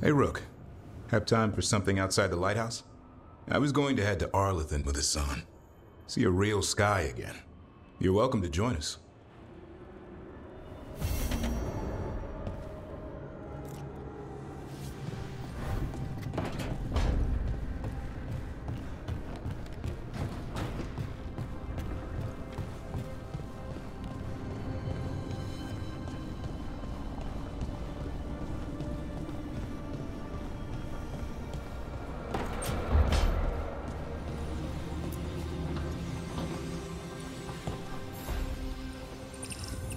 Hey, Rook. Have time for something outside the lighthouse? I was going to head to Arlington with the sun. See a real sky again. You're welcome to join us.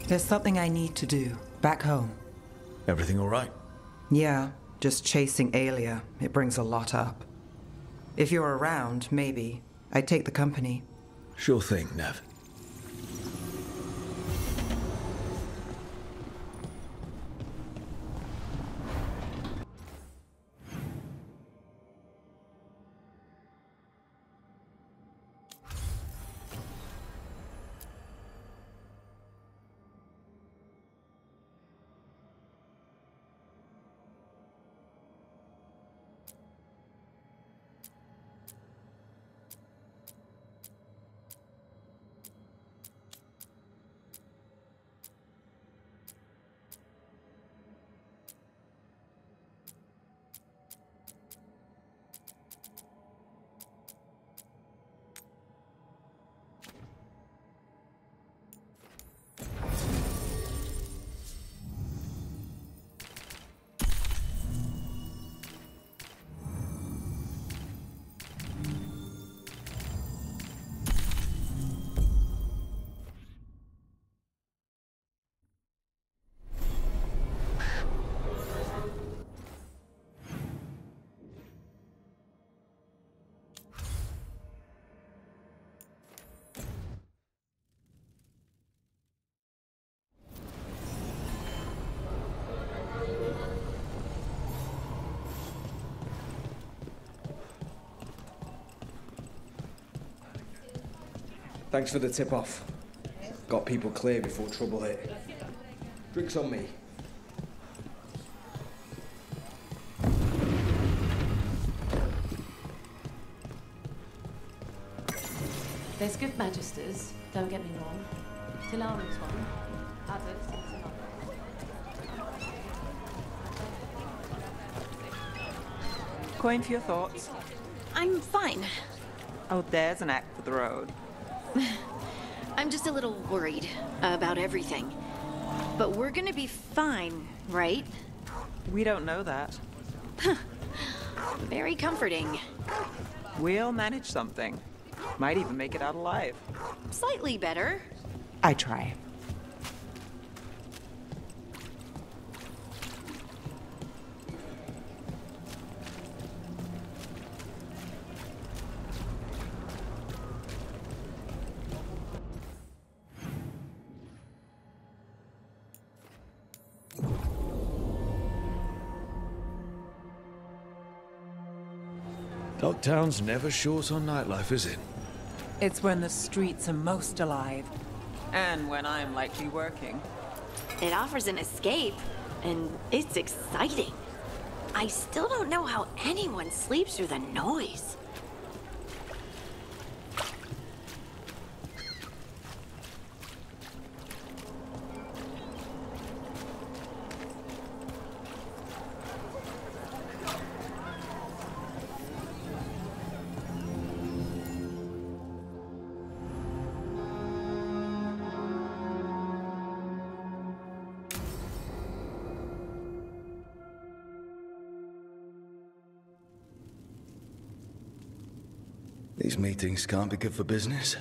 There's something I need to do, back home. Everything all right? Yeah, just chasing Aelia. It brings a lot up. If you're around, maybe. I'd take the company. Sure thing, Nev. Thanks for the tip-off. Got people clear before trouble hit. Drinks on me. There's good magisters, don't get me wrong. Tilari's one. Others, it's another. Coin for your thoughts. I'm fine. Oh, there's an act for the road. I'm just a little worried about everything. But we're gonna be fine, right? We don't know that. Very comforting. We'll manage something. Might even make it out alive. Slightly better. I try. Dogtown's never short on nightlife, is it? It's when the streets are most alive. And when I'm likely working. It offers an escape, and it's exciting. I still don't know how anyone sleeps through the noise. These meetings can't be good for business.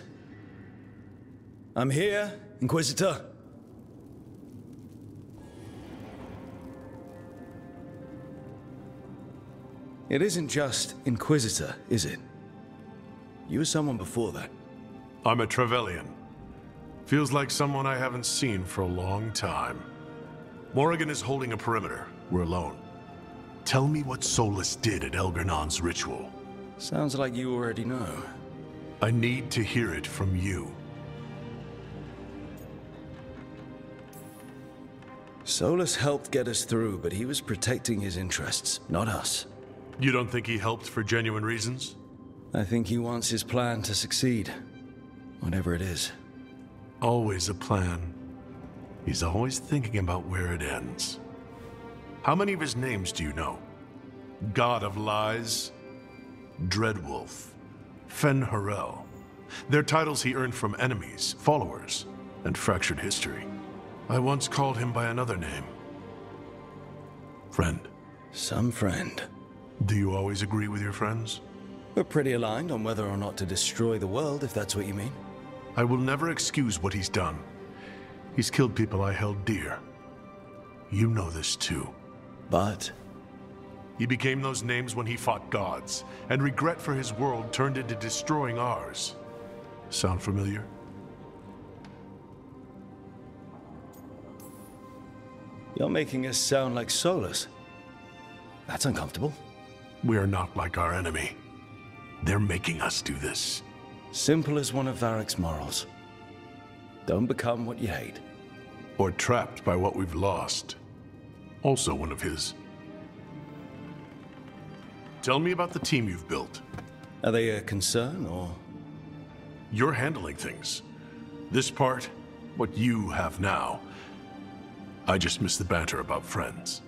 I'm here, Inquisitor. It isn't just Inquisitor, is it? You were someone before that. I'm a Trevelyan. Feels like someone I haven't seen for a long time. Morrigan is holding a perimeter. We're alone. Tell me what Solus did at Elgernon's ritual. Sounds like you already know. I need to hear it from you. Solus helped get us through, but he was protecting his interests, not us. You don't think he helped for genuine reasons? I think he wants his plan to succeed. Whatever it is. Always a plan. He's always thinking about where it ends. How many of his names do you know? God of Lies, Dreadwolf, Fen-Harel. They're titles he earned from enemies, followers, and fractured history. I once called him by another name. Friend. Some friend. Do you always agree with your friends? We're pretty aligned on whether or not to destroy the world, if that's what you mean. I will never excuse what he's done. He's killed people I held dear. You know this too. But he became those names when he fought gods, and regret for his world turned into destroying ours. Sound familiar? You're making us sound like Solus. That's uncomfortable. We are not like our enemy. They're making us do this. Simple as one of Varric's morals. Don't become what you hate. Or trapped by what we've lost. Also one of his. Tell me about the team you've built. Are they a concern, or? You're handling things. This part, what you have now. I just miss the banter about friends.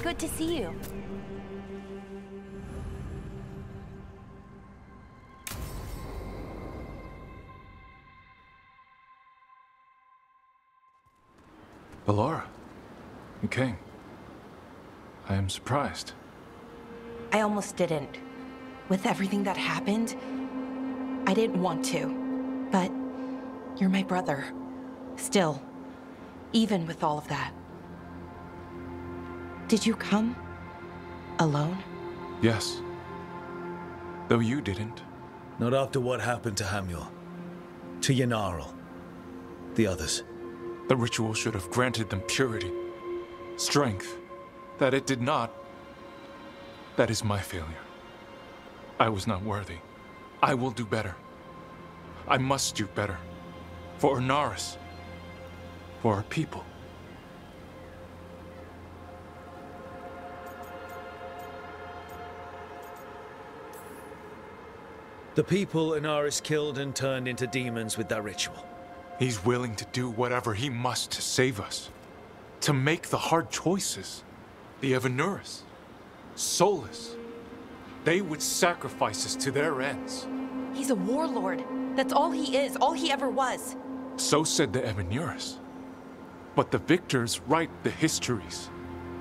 Good to see you. Ballora, you came. I am surprised. I almost didn't. With everything that happened, I didn't want to. But you're my brother. Still, even with all of that. Did you come? Alone? Yes. Though you didn't. Not after what happened to Hamuel. To Yanarl. The others. The ritual should have granted them purity. Strength. That it did not. That is my failure. I was not worthy. I will do better. I must do better. For Inaris. For our people. The people Inaris killed and turned into demons with that ritual. He's willing to do whatever he must to save us. To make the hard choices. The Evanuris. Soulless. They would sacrifice us to their ends. He's a warlord. That's all he is, all he ever was. So said the Evanuris. But the victors write the histories.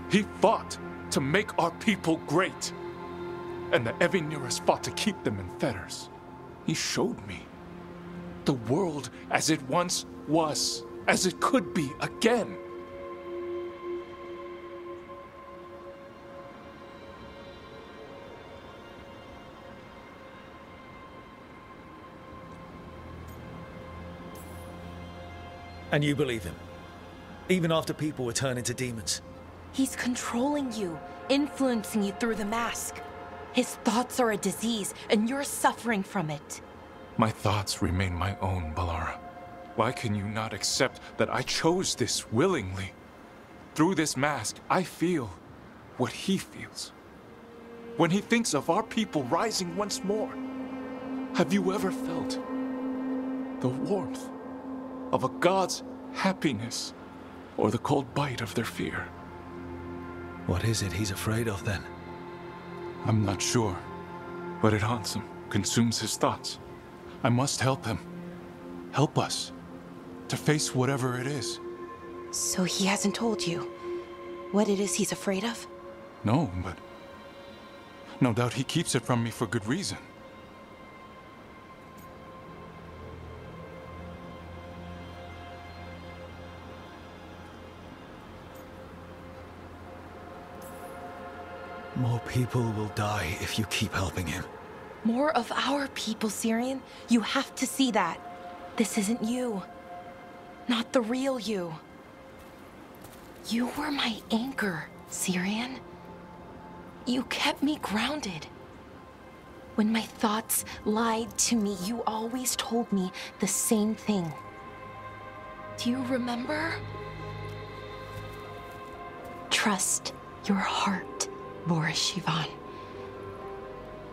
He fought to make our people great. And the Evanuris fought to keep them in fetters. He showed me the world as it once was, as it could be again. And you believe him? Even after people were turned into demons? He's controlling you, influencing you through the mask. His thoughts are a disease, and you're suffering from it. My thoughts remain my own, Ballora. Why can you not accept that I chose this willingly? Through this mask, I feel what he feels. When he thinks of our people rising once more, have you ever felt the warmth of a god's happiness or the cold bite of their fear? What is it he's afraid of then? I'm not sure, but it haunts him, consumes his thoughts. I must help him. Help us to face whatever it is. So he hasn't told you what it is he's afraid of? No, but no doubt he keeps it from me for good reason. More people will die if you keep helping him. More of our people, Syrian. You have to see that. This isn't you. Not the real you. You were my anchor, Syrian. You kept me grounded. When my thoughts lied to me, you always told me the same thing. Do you remember? Trust your heart, Boris Shivan.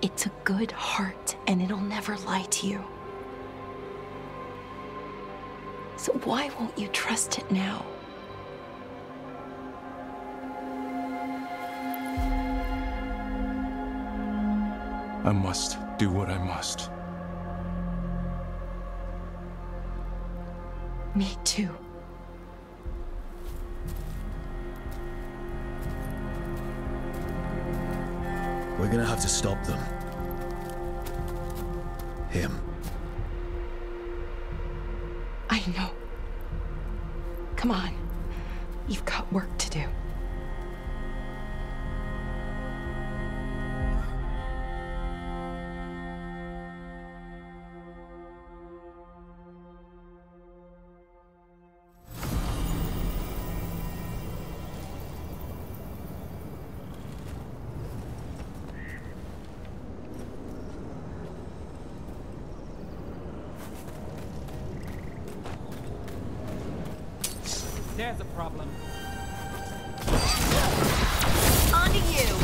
It's a good heart, and it'll never lie to you. So why won't you trust it now? I must do what I must. Me too. We're gonna have to stop them. Him. I know. Come on. You've got work to do. There's a problem. On to you.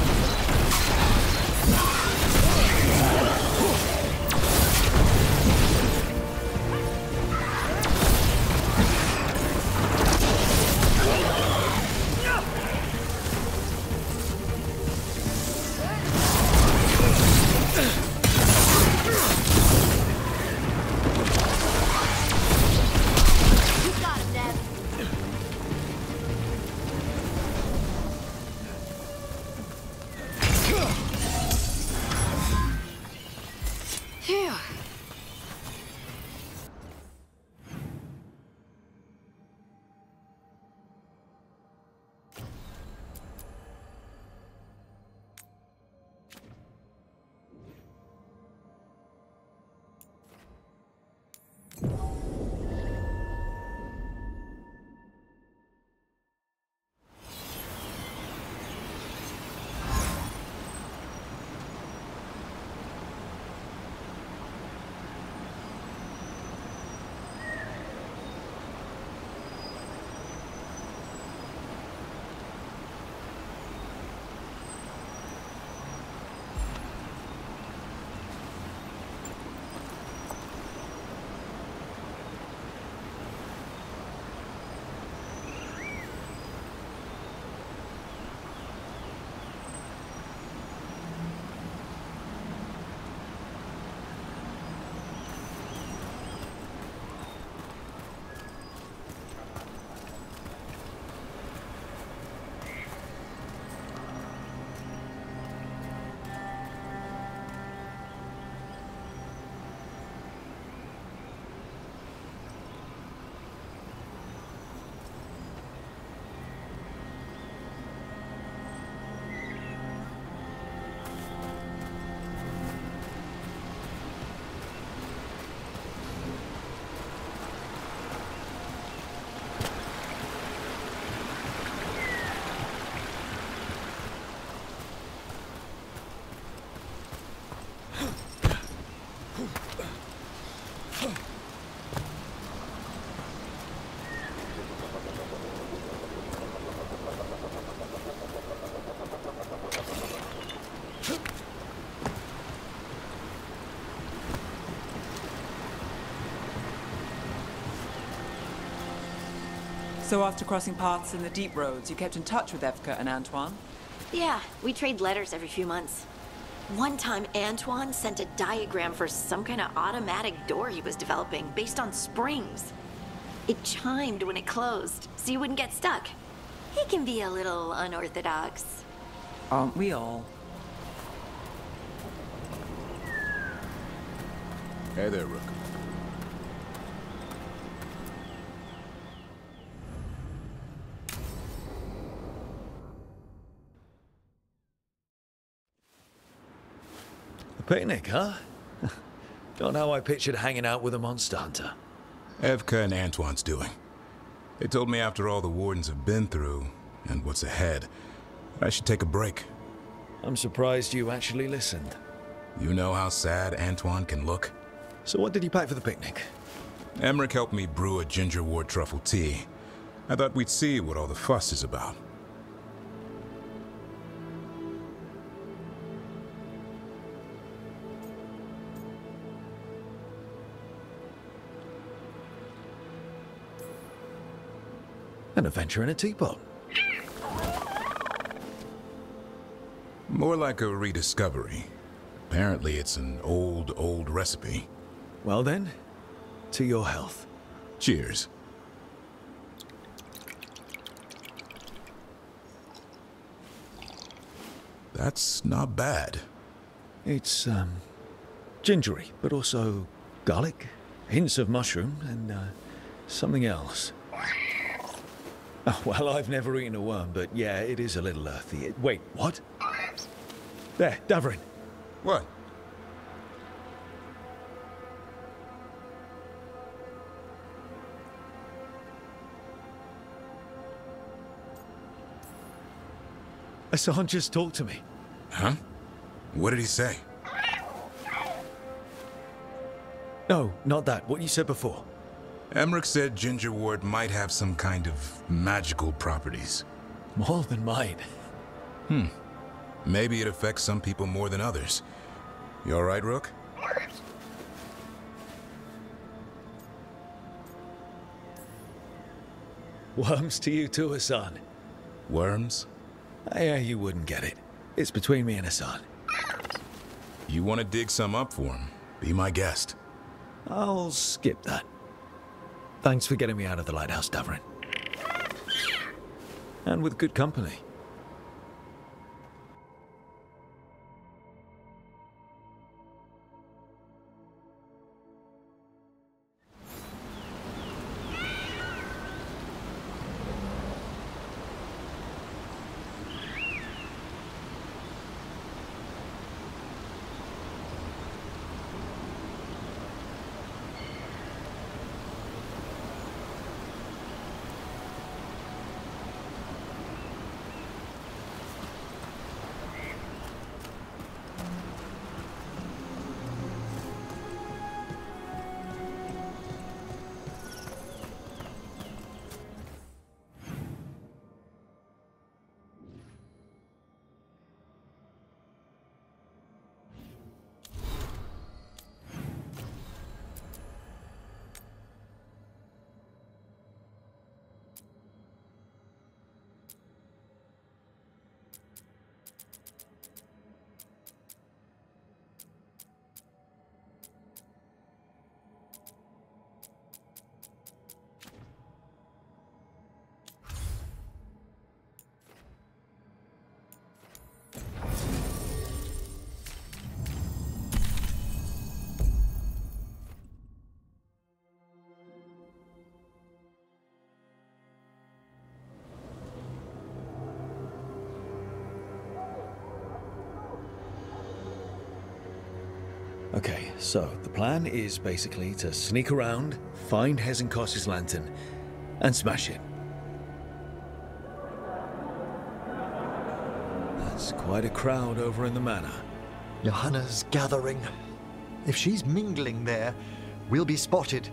So after crossing paths in the deep roads, you kept in touch with Evka and Antoine? Yeah, we trade letters every few months. One time, Antoine sent a diagram for some kind of automatic door he was developing based on springs. It chimed when it closed, so you wouldn't get stuck. He can be a little unorthodox. Aren't we all? Hey there, Rook. A picnic, huh? Not how I pictured hanging out with a monster hunter. Evka and Antoine's doing. They told me after all the Wardens have been through, and what's ahead, I should take a break. I'm surprised you actually listened. You know how sad Antoine can look? So what did you pack for the picnic? Emmerich helped me brew a ginger wort truffle tea. I thought we'd see what all the fuss is about. An adventure in a teapot. More like a rediscovery. Apparently it's an old recipe. Well then, to your health. Cheers. That's not bad. It's, gingery, but also garlic, hints of mushroom, and, something else. Oh, well, I've never eaten a worm, but yeah, it is a little earthy. Wait, what? There, Davrin. What? Hassan just talked to me. Huh? What did he say? No, not that. What you said before. Emmerich said ginger wort might have some kind of magical properties. More than mine. Maybe it affects some people more than others. You all right, Rook? Worms to you too, Hassan. Worms? Yeah, you wouldn't get it. It's between me and Hassan. You want to dig some up for him? Be my guest. I'll skip that. Thanks for getting me out of the lighthouse, Davrin. And with good company. Okay, so the plan is basically to sneak around, find Hezenkos's lantern, and smash it. That's quite a crowd over in the manor. Johanna's gathering. If she's mingling there, we'll be spotted.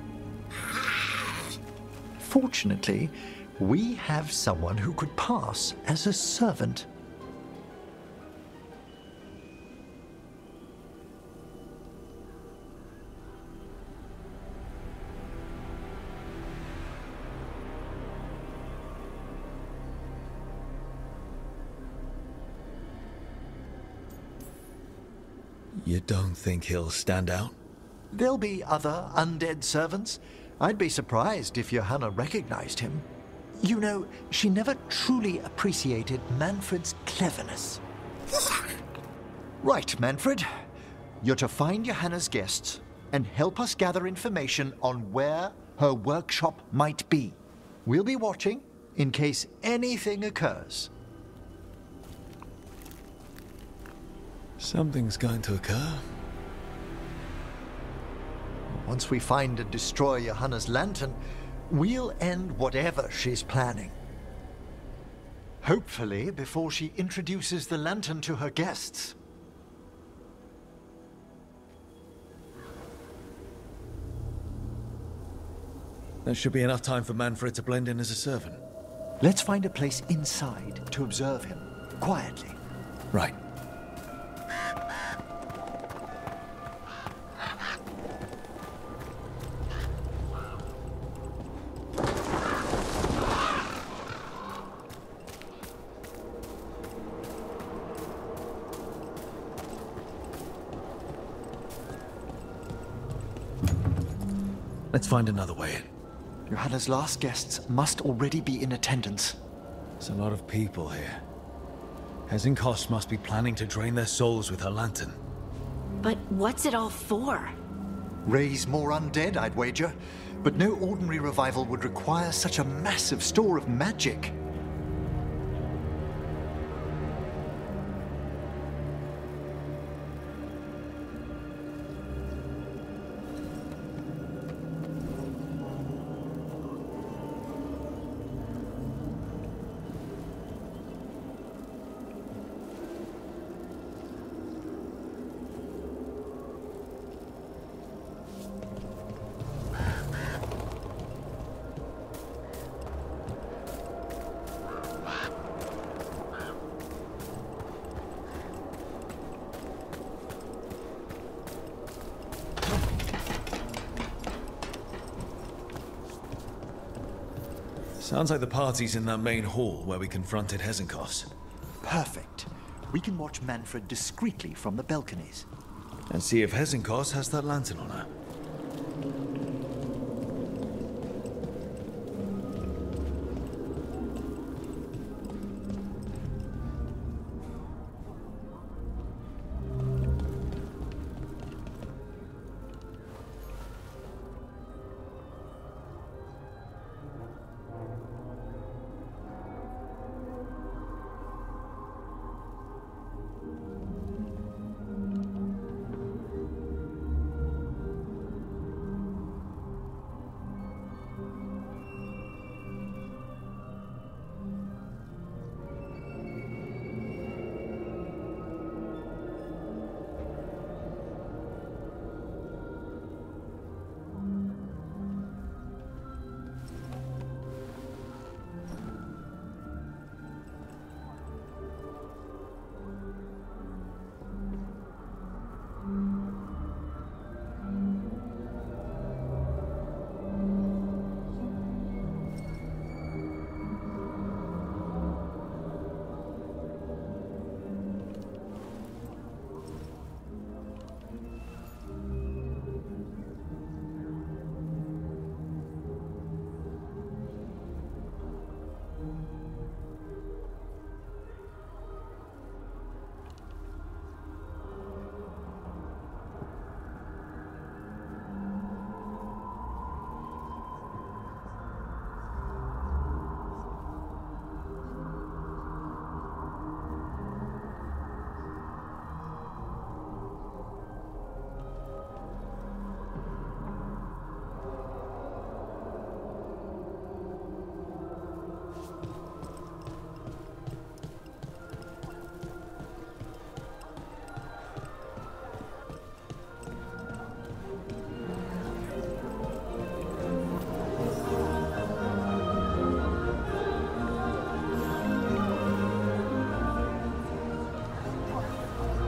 Fortunately, we have someone who could pass as a servant. You don't think he'll stand out? There'll be other undead servants. I'd be surprised if Johanna recognized him. You know, she never truly appreciated Manfred's cleverness. Right, Manfred. You're to find Johanna's guests and help us gather information on where her workshop might be. We'll be watching in case anything occurs. Something's going to occur. Once we find and destroy Johanna's lantern, we'll end whatever she's planning. Hopefully before she introduces the lantern to her guests. There should be enough time for Manfred to blend in as a servant. Let's find a place inside to observe him, quietly. Right. Let's find another way in. Johanna's last guests must already be in attendance. There's a lot of people here. Hezenkos must be planning to drain their souls with her lantern. But what's it all for? Raise more undead, I'd wager. But no ordinary revival would require such a massive store of magic. Sounds like the party's in that main hall where we confronted Hezenkos. Perfect. We can watch Manfred discreetly from the balconies. And see if Hezenkos has that lantern on her.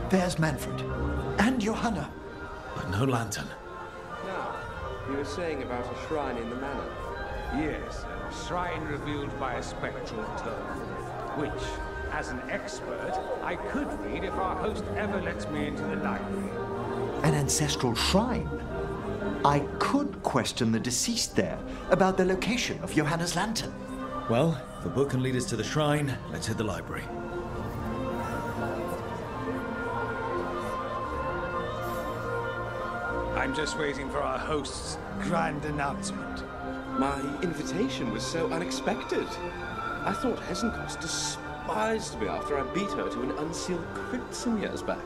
There's Manfred. And Johanna. But no lantern. Now, you were saying about a shrine in the manor. Yes, a shrine revealed by a spectral turf, which, As an expert, I could read if our host ever lets me into the library. An ancestral shrine? I could question the deceased there about the location of Johanna's lantern. Well, if the book can lead us to the shrine, let's hit the library. I'm just waiting for our host's grand announcement. My invitation was so unexpected. I thought Hesenkos despised me after I beat her to an unsealed crypt some years back.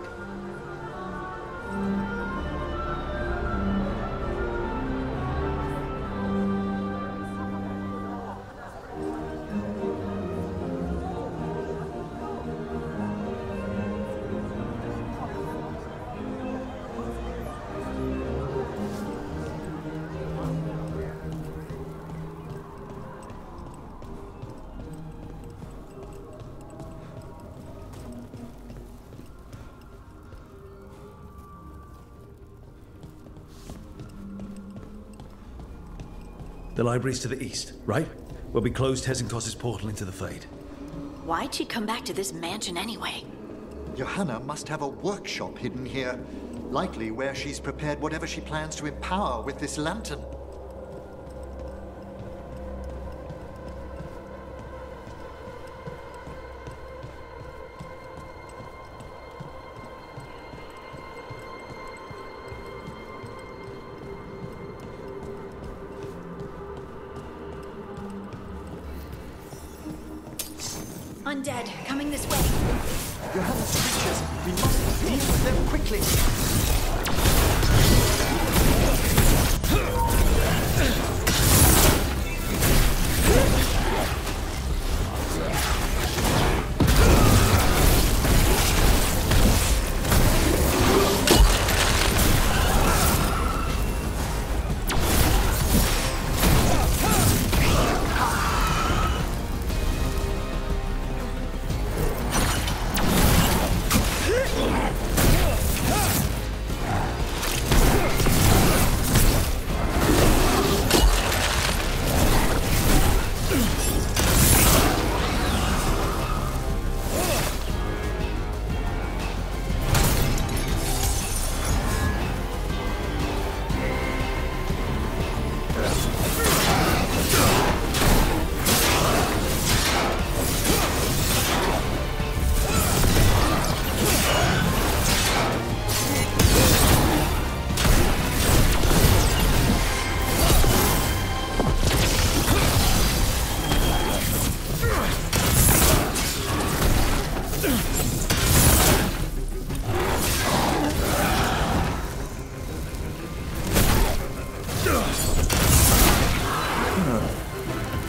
The library's to the east, right? Where we closed Hesenkos' portal into the Fade. Why'd she come back to this mansion anyway? Johanna must have a workshop hidden here, likely where she's prepared whatever she plans to empower with this lantern. Undead, coming this way. Johanna's creatures, we must deal with them quickly.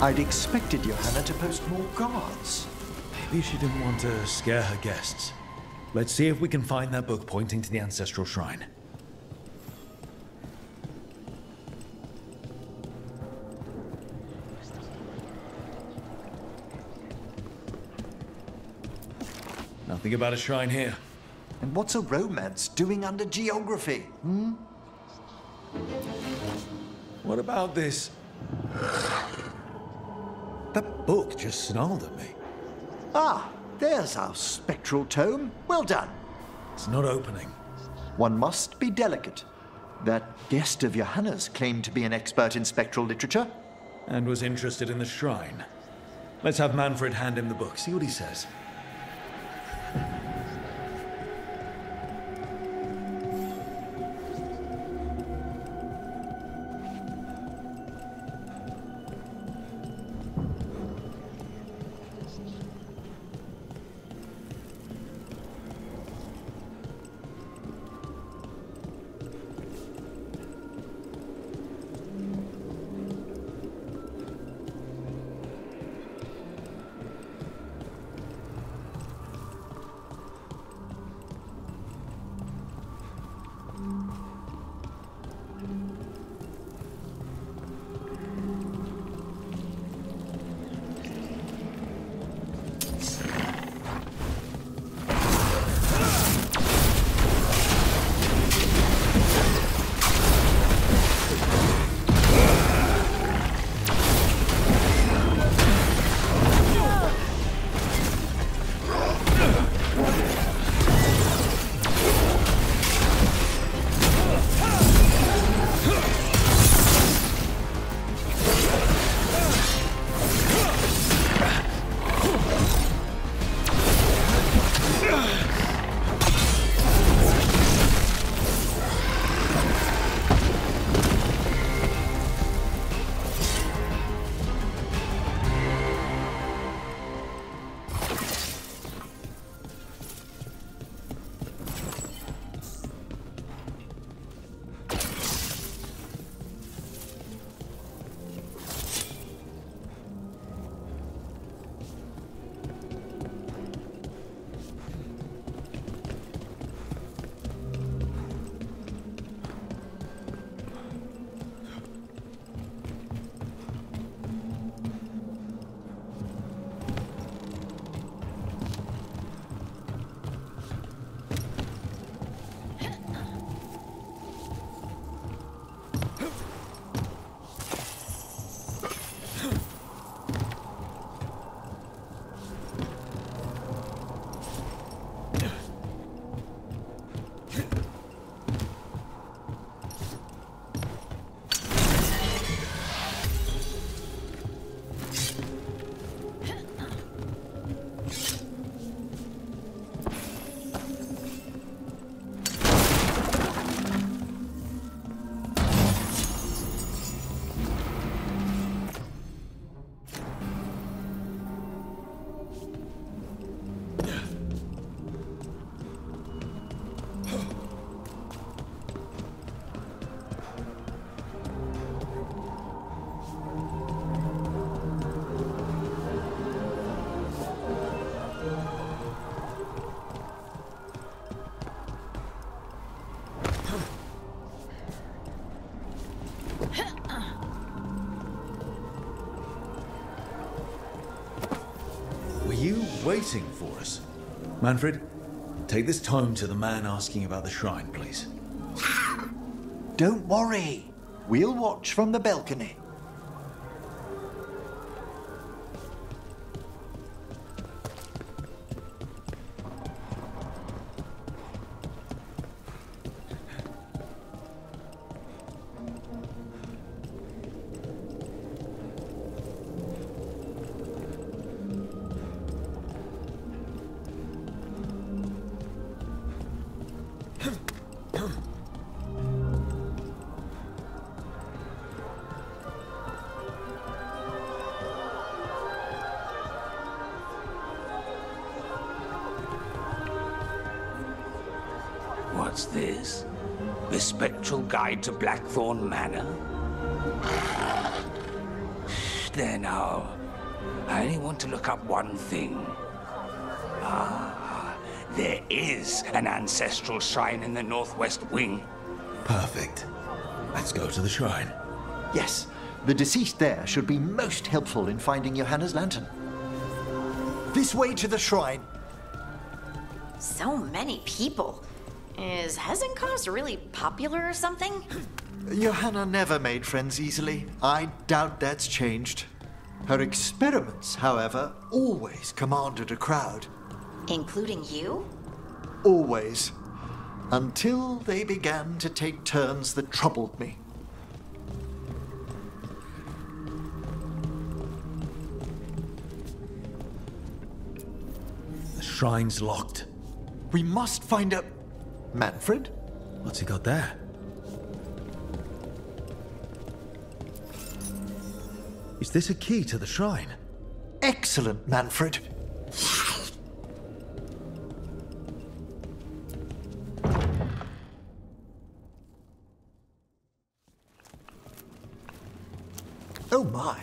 I'd expected Johanna to post more guards. Maybe she didn't want to scare her guests. Let's see if we can find that book pointing to the ancestral shrine. Nothing about a shrine here. And what's a romance doing under geography, hmm? What about this? That book just snarled at me. Ah, there's our spectral tome. Well done. It's not opening. One must be delicate. That guest of Johanna's claimed to be an expert in spectral literature. And was interested in the shrine. Let's have Manfred hand him the book, see what he says. waiting for us. Manfred, take this tome to the man asking about the shrine, please. Don't worry. We'll watch from the balcony. What's this? The Spectral Guide to Blackthorn Manor? There now. I only want to look up one thing. Ah, there is an ancestral shrine in the northwest wing. Perfect. Let's go to the shrine. Yes, the deceased there should be most helpful in finding Johanna's lantern. This way to the shrine. So many people. Is Hezenkos really popular or something? Johanna never made friends easily. I doubt that's changed. Her experiments, however, always commanded a crowd. Including you? Always. Until they began to take turns that troubled me. The shrine's locked. We must find a... Manfred? What's he got there? Is this a key to the shrine? Excellent, Manfred. Oh my.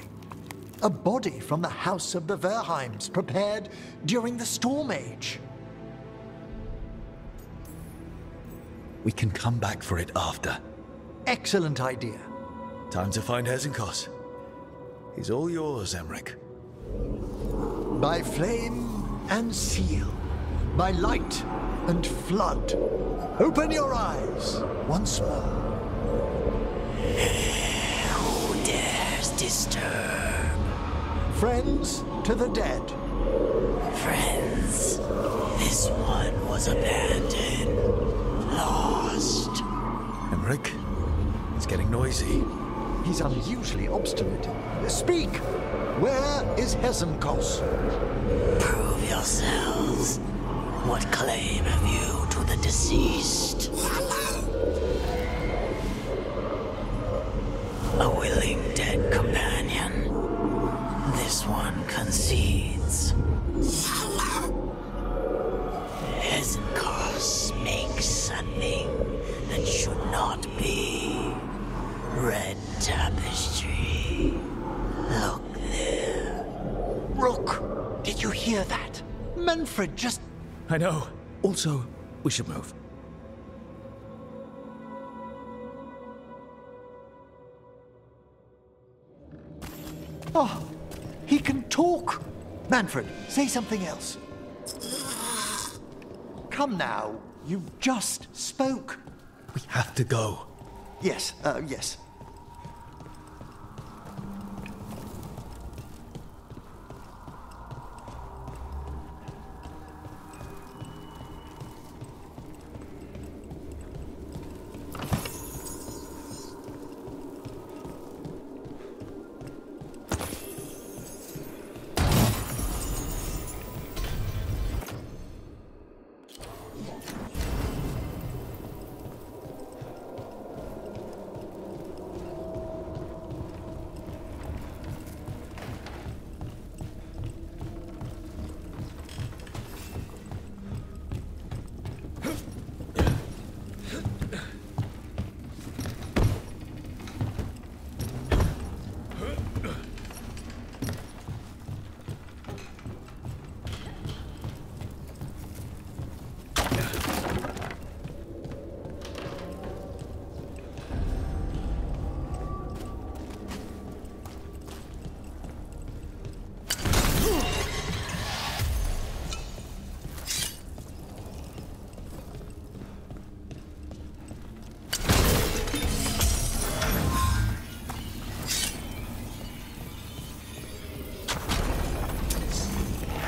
A body from the House of the Verheims, prepared during the Storm Age. We can come back for it after. Excellent idea. Time to find Hezenkos. He's all yours, Emmerich. By flame and seal, by light and flood, open your eyes once more. Who dares disturb? Friends to the dead. Friends, this one was abandoned. Lost. Emmerich, it's getting noisy. He's unusually obstinate. Speak! Where is Hezenkos? Prove yourselves. What claim have you to the deceased? A willing dead companion. This one concedes. Hezenkos makes a thing that should not be. Red tapestry. Look there. Rook, did you hear that? Manfred just... I know. Also, we should move. Oh, he can talk. Manfred, say something else. Come now, you just spoke. We have to go. Yes, yes.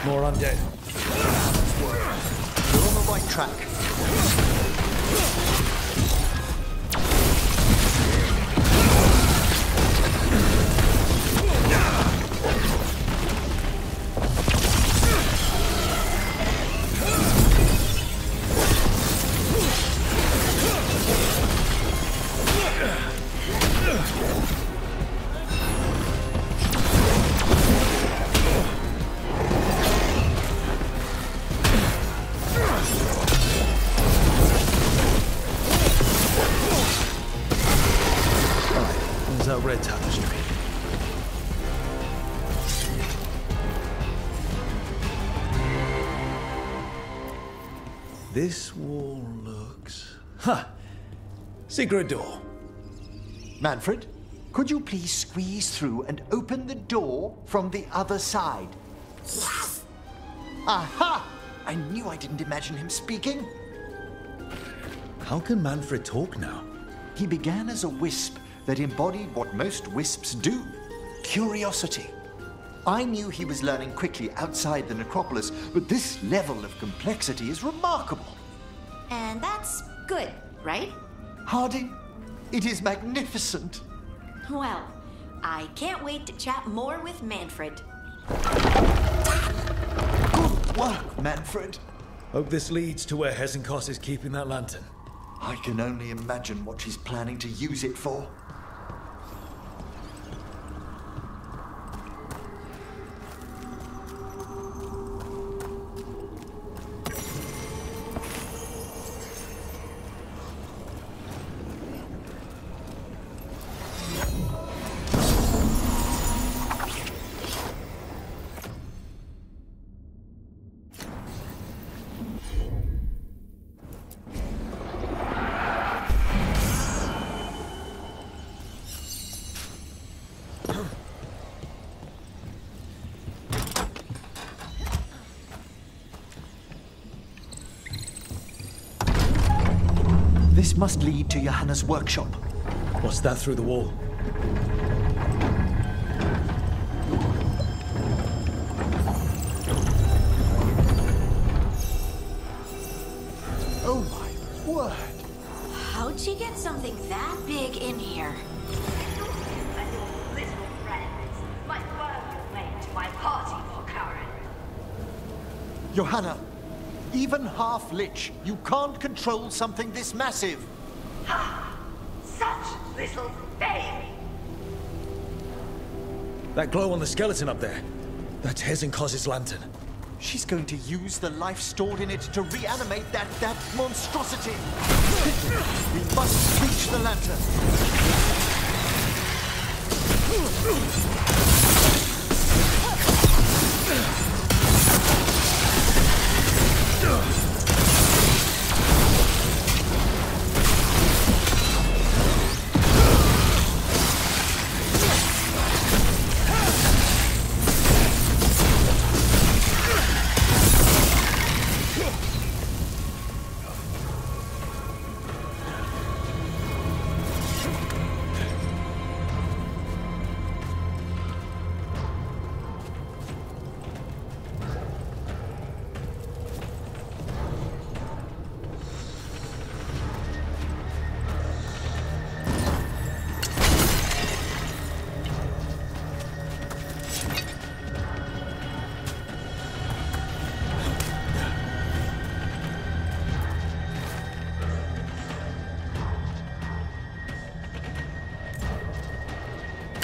More undead. You're on the right track. Red tapestry. This wall looks... Ha! Secret door. Manfred, could you please squeeze through and open the door from the other side? Yes! Aha! I knew I didn't imagine him speaking. How can Manfred talk now? He began as a wisp that embodied what most wisps do, curiosity. I knew he was learning quickly outside the necropolis, but this level of complexity is remarkable. And that's good, right? Harding, it is magnificent. Well, I can't wait to chat more with Manfred. Good work, Manfred. Hope this leads to where Hesenkos is keeping that lantern. I can only imagine what she's planning to use it for. This must lead to Johanna's workshop. What's that through the wall? Oh my word! How'd she get something that big in here? Little friends, my word remained to my party for Karen. Johanna, even half-lich, you can't control something this massive. Ha! Such little baby! That glow on the skeleton up there. That's Hesenkos' lantern. She's going to use the life stored in it to reanimate that monstrosity. We must reach the lantern.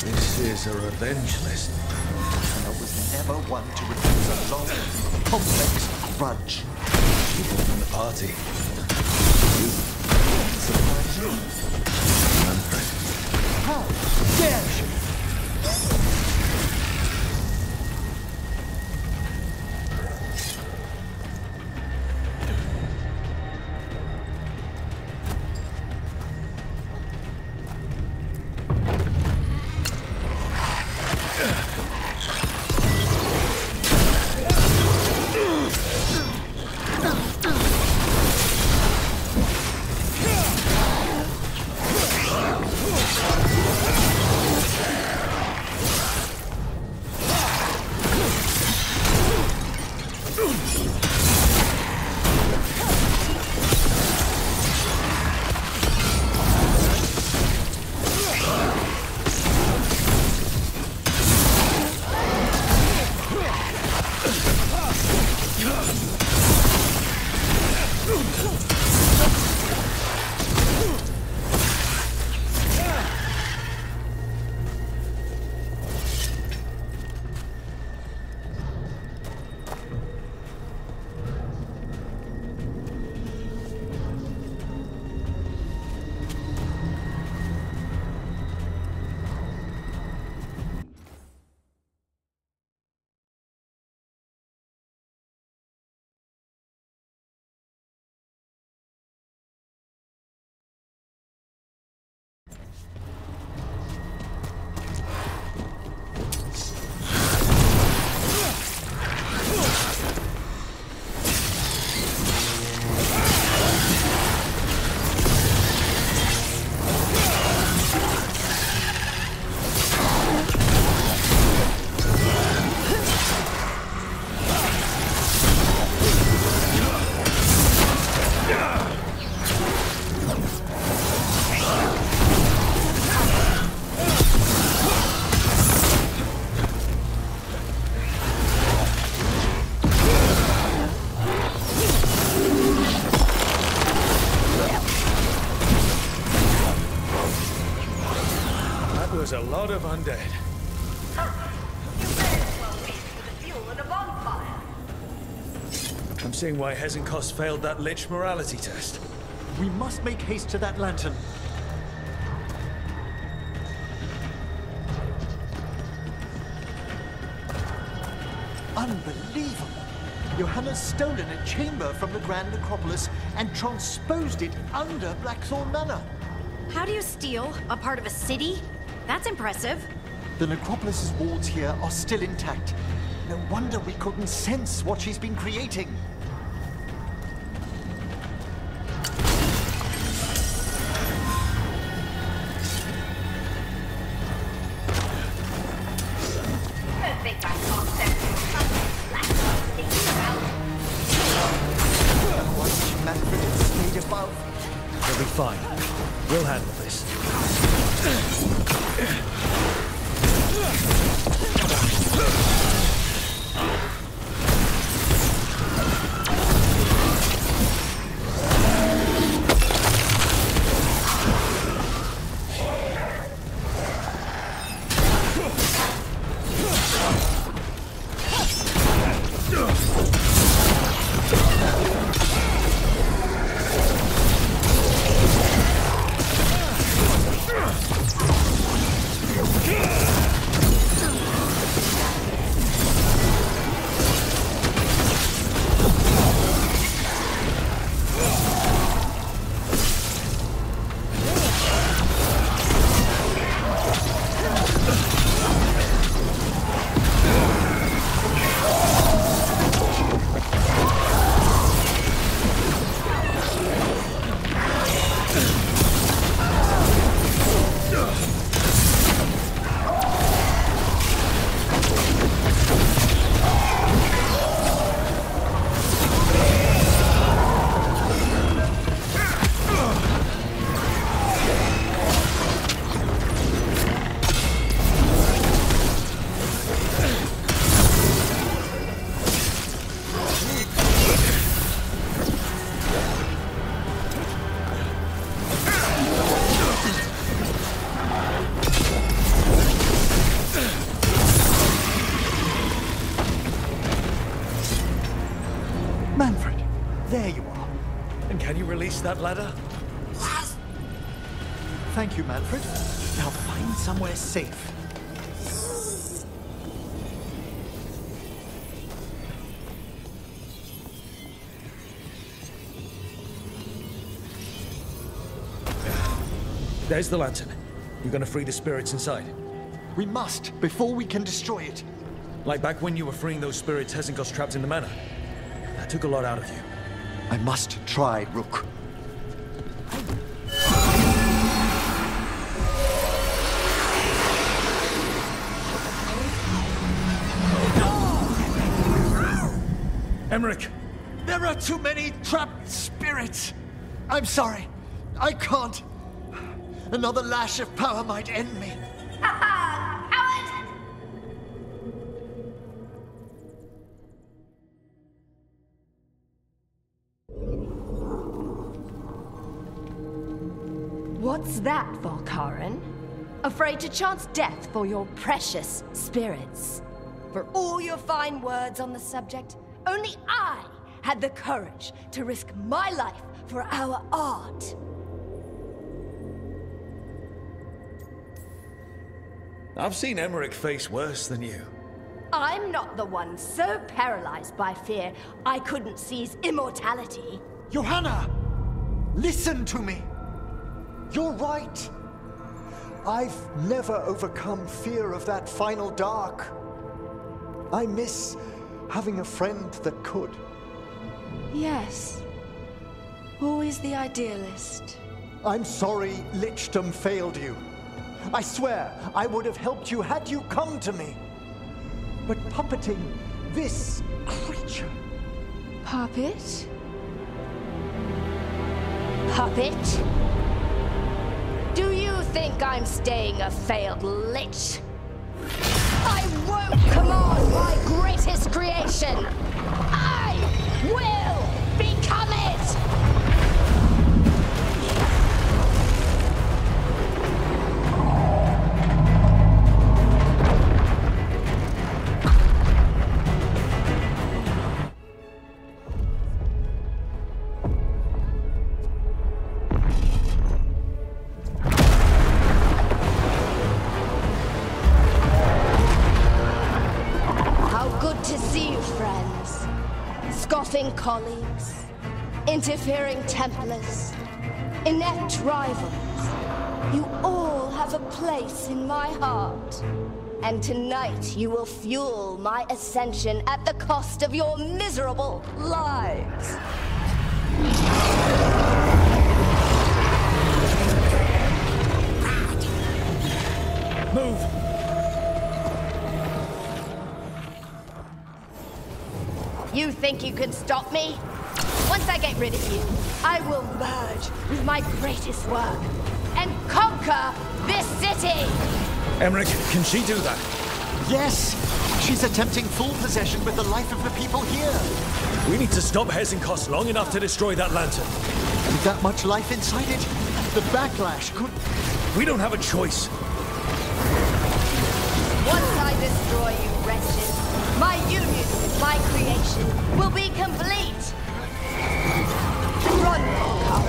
This is a revenge list. I was never one to refuse a long, complex grudge. People from the party. You. Surprising. Manfred. How dare she? god of undead. You may as well wait for the fuel in a bonfire. I'm seeing why Hezenkos failed that Lich morality test. We must make haste to that lantern. Unbelievable! Johanna's stolen a chamber from the Grand Necropolis and transposed it under Blackthorn Manor. How do you steal a part of a city? That's impressive. The Necropolis's walls here are still intact. No wonder we couldn't sense what she's been creating. Don't think I can't sense something Blackthorn thinking about. I wish Manfred had stayed above. We'll be fine. We'll handle this. Manfred, there you are. And can you release that ladder? Thank you, Manfred. Now find somewhere safe. There's the lantern. You're gonna free the spirits inside. We must, before we can destroy it. Like back when you were freeing those spirits Hezenkos trapped in the manor. That took a lot out of you. I must try, Rook. Emmerich! There are too many trapped spirits! I'm sorry. I can't. Another lash of power might end me. What's that, Volkaren? Afraid to chance death for your precious spirits? For all your fine words on the subject, only I had the courage to risk my life for our art. I've seen Emmerich face worse than you. I'm not the one so paralyzed by fear I couldn't seize immortality. Johanna! Listen to me! You're right. I've never overcome fear of that final dark. I miss having a friend that could. Yes. Always the idealist. I'm sorry Lichdom failed you. I swear I would have helped you had you come to me. But puppeting this creature... Puppet? Puppet? Do you think I'm staying a failed lich? I won't command my greatest creation! I will become it! Good to see you, friends. Scoffing colleagues, interfering Templars, inept rivals. You all have a place in my heart. And tonight you will fuel my ascension at the cost of your miserable lives. Move! You think you can stop me? Once I get rid of you, I will merge with my greatest work and conquer this city! Emmerich, can she do that? Yes! She's attempting full possession with the life of the people here. We need to stop Hesenkos long enough to destroy that lantern. With that much life inside it, the backlash could... We don't have a choice. Once I destroy you, wretches, my union with my creation will be complete. Run, Veilguard.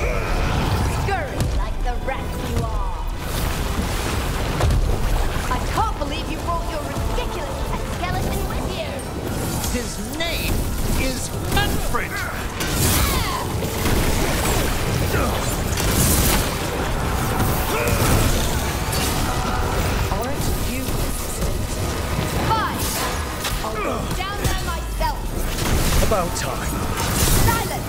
Scurry like the rat you are. I can't believe you brought your ridiculous pet skeleton with you. His name is Manfred! Aren't you resistant? Fine! I'll go down there myself. About time. Silence!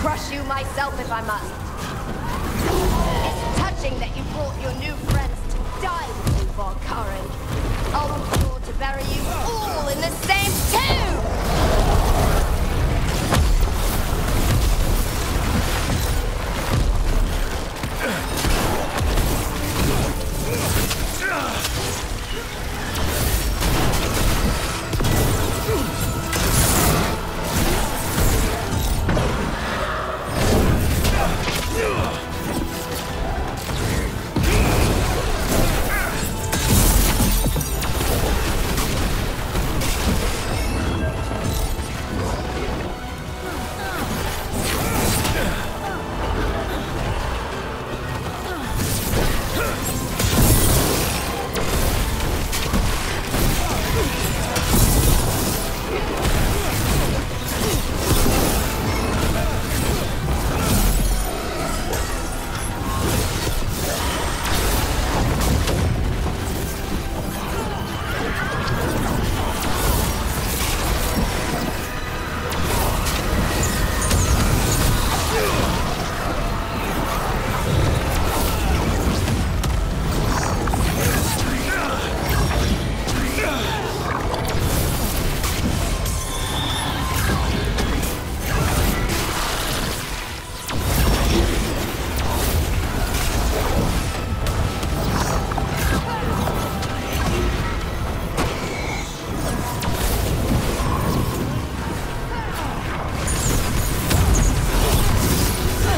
Crush you myself if I must. It's touching that you brought your new friends to die with you, Veilguard. I'll be sure to bury you all in the same tomb!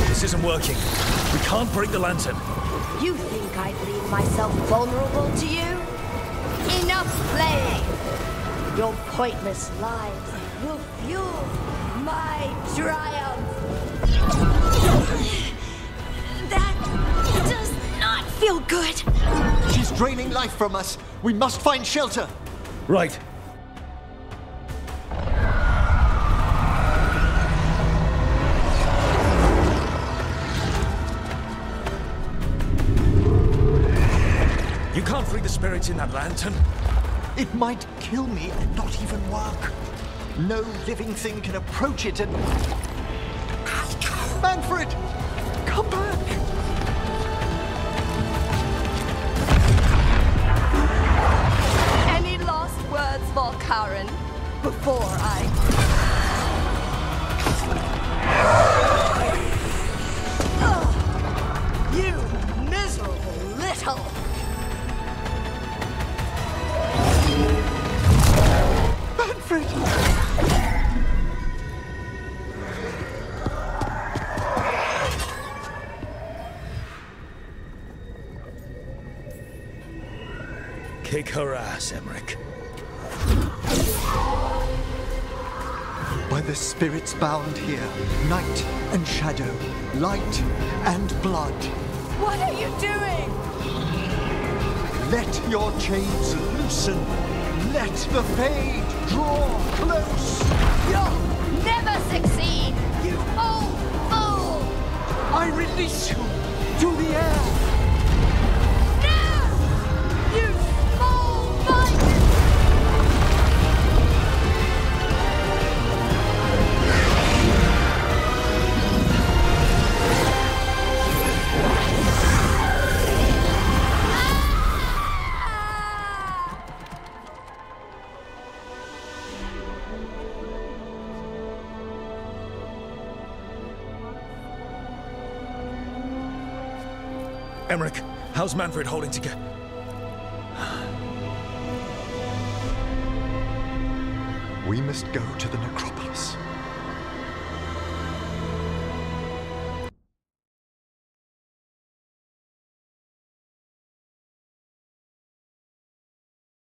This isn't working. We can't break the lantern. You think I'd leave myself vulnerable to you? Enough playing! Your pointless lives will fuel my triumph! That does not feel good. She's draining life from us. We must find shelter. Right. You can't free the spirits in that lantern. It might kill me and not even work. No living thing can approach it and... Manfred! Come back! before I... You miserable little... Manfred! Kick her ass, Emmerich. By the spirits bound here, night and shadow, light and blood. What are you doing? Let your chains loosen. Let the fade draw close. You'll never succeed, you old fool! I release you to the air. You small-minded! Emmerich, how's Manfred holding together? We must go to the necropolis.